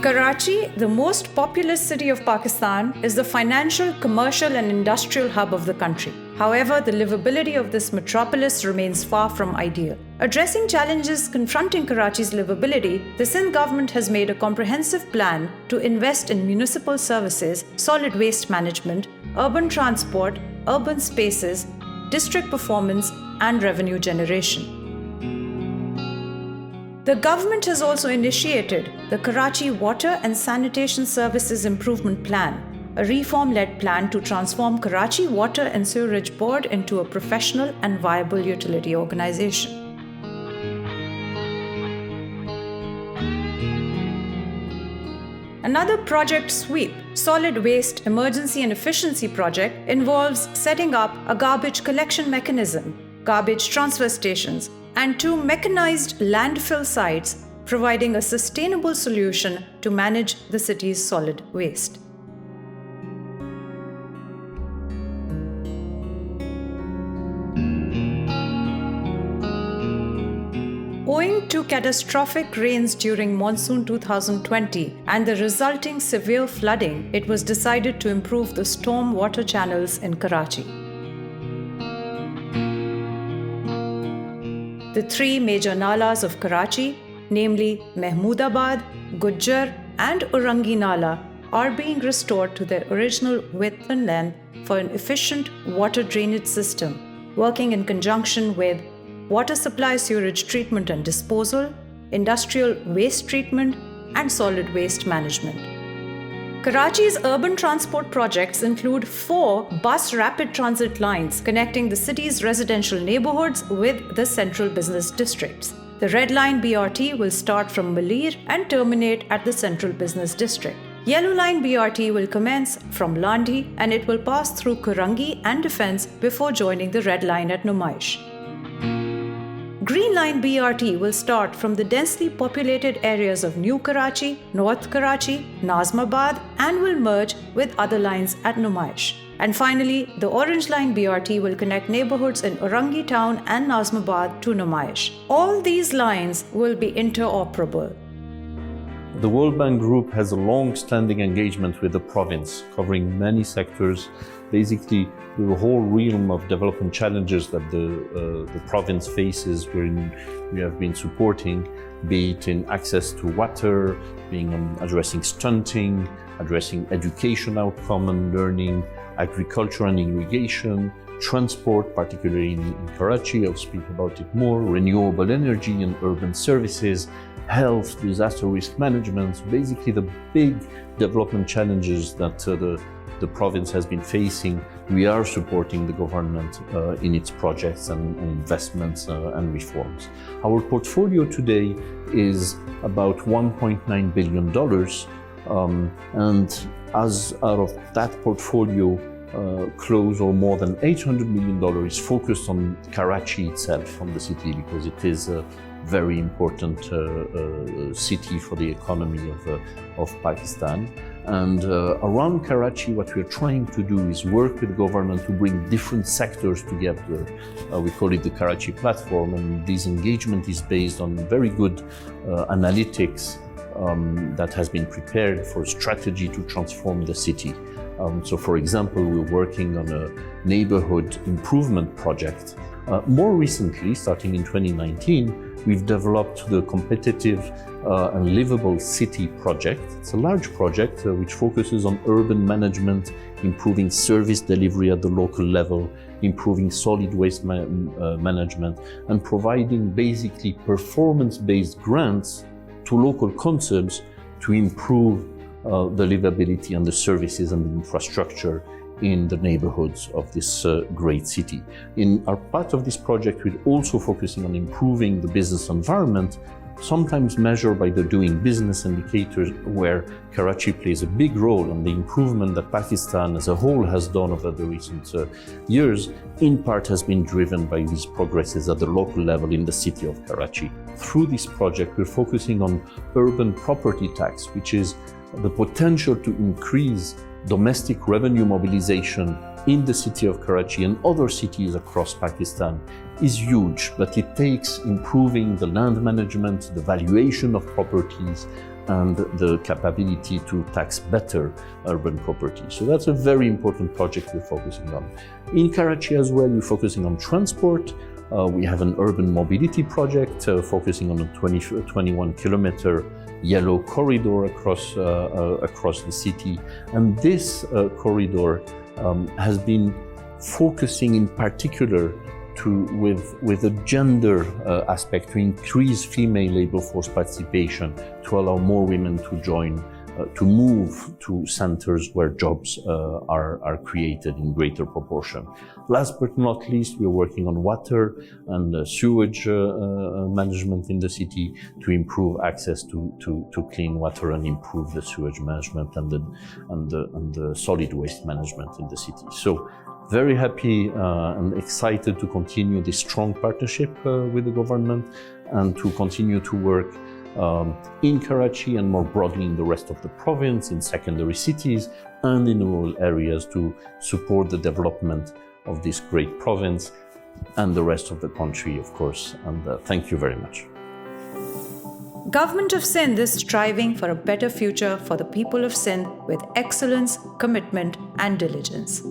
Karachi, the most populous city of Pakistan, is the financial, commercial, and industrial hub of the country. However, the livability of this metropolis remains far from ideal. Addressing challenges confronting Karachi's livability, the Sindh government has made a comprehensive plan to invest in municipal services, solid waste management, urban transport, urban spaces, district performance, and revenue generation. The government has also initiated the Karachi Water and Sanitation Services Improvement Plan, a reform-led plan to transform Karachi Water and Sewerage Board into a professional and viable utility organization. Another Project Sweep, Solid Waste Emergency and Efficiency project, involves setting up a garbage collection mechanism, garbage transfer stations, and 2 mechanized landfill sites, providing a sustainable solution to manage the city's solid waste. Owing to catastrophic rains during monsoon 2020 and the resulting severe flooding, it was decided to improve the storm water channels in Karachi. The 3 major nalas of Karachi, namely Mahmoodabad, Gujjar, and Urangi Nala, are being restored to their original width and length for an efficient water drainage system, working in conjunction with water supply sewerage treatment and disposal, industrial waste treatment, and solid waste management. Karachi's urban transport projects include 4 bus rapid transit lines connecting the city's residential neighborhoods with the central business districts. The Red Line BRT will start from Malir and terminate at the central business district. Yellow Line BRT will commence from Landi and it will pass through Kurangi and Defence before joining the Red Line at Numaish. Green Line BRT will start from the densely populated areas of New Karachi, North Karachi, Nazimabad, and will merge with other lines at Numaish. And finally, the Orange Line BRT will connect neighborhoods in Urangi Town and Nazimabad to Numaish. All these lines will be interoperable. The World Bank Group has a long-standing engagement with the province, covering many sectors, basically the whole realm of development challenges that the province faces, wherein we have been supporting, be it in access to water, being on addressing stunting, addressing education outcome and learning, agriculture and irrigation, transport, particularly in Karachi, I'll speak about it more, renewable energy and urban services, health, disaster risk management, basically the big development challenges that the province has been facing. We are supporting the government in its projects and investments and reforms. Our portfolio today is about $1.9 billion, and as out of that portfolio, close or more than $800 million is focused on Karachi itself, on the city, because it is a very important city for the economy of Pakistan. And around Karachi, what we're trying to do is work with the government to bring different sectors together. We call it the Karachi Platform, and this engagement is based on very good analytics that has been prepared for strategy to transform the city. So for example, we're working on a neighborhood improvement project. More recently, starting in 2019, we've developed the Competitive and Livable City project. It's a large project which focuses on urban management, improving service delivery at the local level, improving solid waste management, and providing basically performance-based grants to local concerns to improve the livability and the services and the infrastructure in the neighborhoods of this great city. In our part of this project, we're also focusing on improving the business environment, sometimes measured by the doing business indicators, where Karachi plays a big role in the improvement that Pakistan as a whole has done over the recent years, in part has been driven by these progresses at the local level in the city of Karachi. Through this project, we're focusing on urban property tax, which is the potential to increase domestic revenue mobilization in the city of Karachi and other cities across Pakistan is huge, but it takes improving the land management, the valuation of properties, and the capability to tax better urban property. So that's a very important project we're focusing on. In Karachi as well, we're focusing on transport. We have an urban mobility project focusing on a 21-kilometer yellow corridor across the city. And this corridor has been focusing in particular with a gender aspect to increase female labor force participation, to allow more women to join, to move to centers where jobs are created in greater proportion. Last but not least, we're working on water and sewage management in the city to improve access to clean water and improve the sewage management and the solid waste management in the city. So very happy and excited to continue this strong partnership with the government and to continue to work in Karachi and more broadly in the rest of the province, in secondary cities and in rural areas to support the development of this great province and the rest of the country, of course. And thank you very much. Government of Sindh is striving for a better future for the people of Sindh with excellence, commitment and diligence.